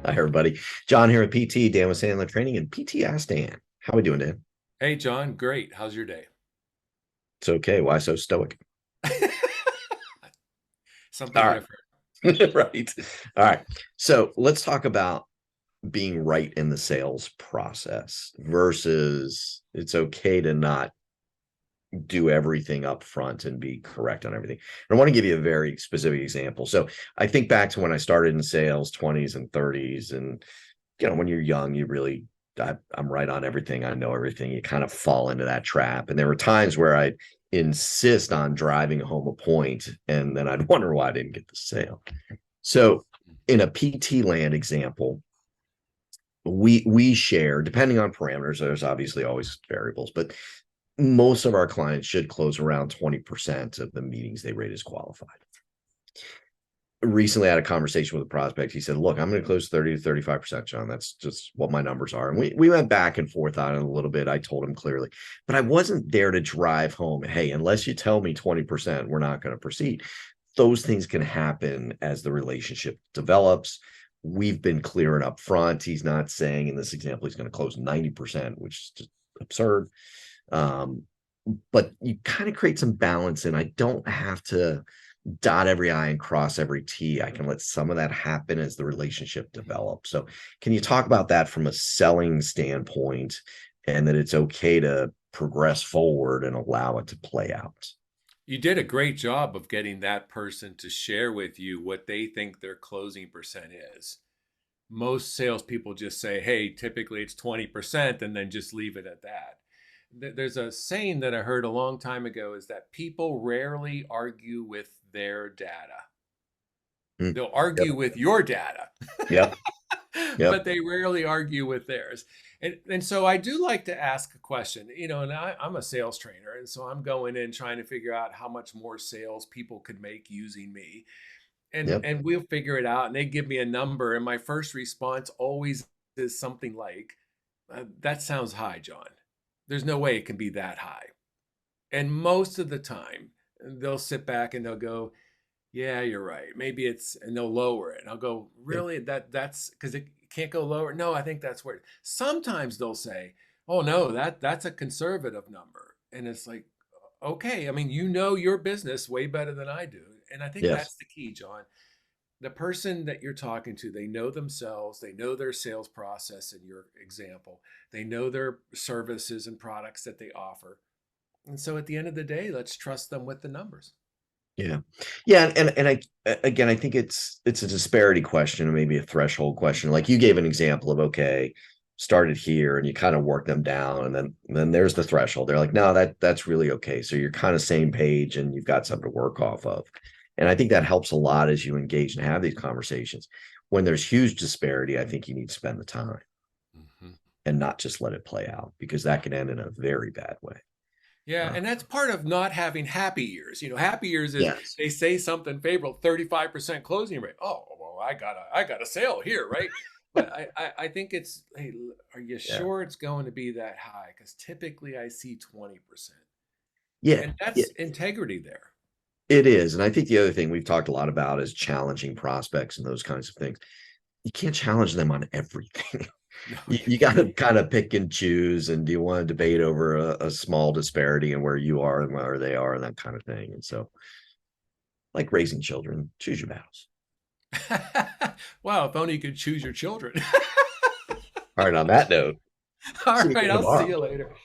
Hi, everybody. John here at PT, Dan with Sandler Training, and PT Ask Dan. How we doing, Dan? Hey, John, great. How's your day? It's okay. Why so stoic? Something All different. right. Right. All right. So let's talk about being right in the sales process versus it's okay to not do everything up front and be correct on everything. And I want to give you a very specific example. So I think back to when I started in sales, 20s and 30s, and when you're young, you really, I'm right on everything. I know everything. You kind of fall into that trap. And there were times where I'd insist on driving home a point, and then I'd wonder why I didn't get the sale. So in a PT land example, we share, depending on parameters, there's obviously always variables, but most of our clients should close around 20% of the meetings they rate as qualified. Recently I had a conversation with a prospect. He said, look, I'm going to close 30 to 35%, John. That's just what my numbers are. And we went back and forth on it a little bit. I told him clearly, but I wasn't there to drive home, hey, unless you tell me 20%, we're not going to proceed. Those things can happen as the relationship develops. We've been clear and upfront. He's not saying in this example he's going to close 90%, which is just absurd. But you kind of create some balance, and I don't have to dot every I and cross every T. I can let some of that happen as the relationship develops. So can you talk about that from a selling standpoint, and that it's okay to progress forward and allow it to play out? You did a great job of getting that person to share with you what they think their closing percent is. Most salespeople just say, hey, typically it's 20%, and then just leave it at that. There's a saying that I heard a long time ago is that people rarely argue with their data. Mm. They'll Yep. argue with your data, Yep. Yep. but they rarely argue with theirs. And so I do like to ask a question, and I'm a sales trainer. And so I'm going in trying to figure out how much more sales people could make using me. And, Yep. and we'll figure it out. And they give me a number. And my first response always is something like, that sounds high, John. There's no way it can be that high. And most of the time, they'll sit back and they'll go, yeah, you're right. Maybe it's, and they'll lower it. And I'll go, Yep. really? That's because it can't go lower. No, I think that's where. Sometimes they'll say, oh no, that's a conservative number. And it's like, okay, I mean, you know your business way better than I do. And I think Yes. that's the key, John. The person that you're talking to, they know themselves, they know their sales process in your example, they know their services and products that they offer. And so at the end of the day, let's trust them with the numbers. Yeah. Yeah. And again, I think it's a disparity question, or maybe a threshold question. Like you gave an example of, okay, started here and you kind of work them down, and then there's the threshold. They're like, no, that's really okay. So you're kind of same page and you've got something to work off of. And I think that helps a lot as you engage and have these conversations. When there's huge disparity, I think you need to spend the time Mhm. and not just let it play out, because that can end in a very bad way. Yeah, Uh, and that's part of not having happy years. Happy years is yes. they say something favorable, 35% closing rate. Oh, well, I got a sale here, right? But I think it's, hey, are you Yeah. sure it's going to be that high? Because typically I see 20%. Yeah. And Yeah. that's integrity there. It is. And I think the other thing we've talked a lot about is challenging prospects and those kinds of things. You can't challenge them on everything. No, you You got can't. to kind of pick and choose. And do you want to debate over a small disparity in where you are and where they are and that kind of thing? And so, like raising children, choose your battles. Wow, if only you could choose your children. All right. On that note, All see you right, again I'll see tomorrow. you later.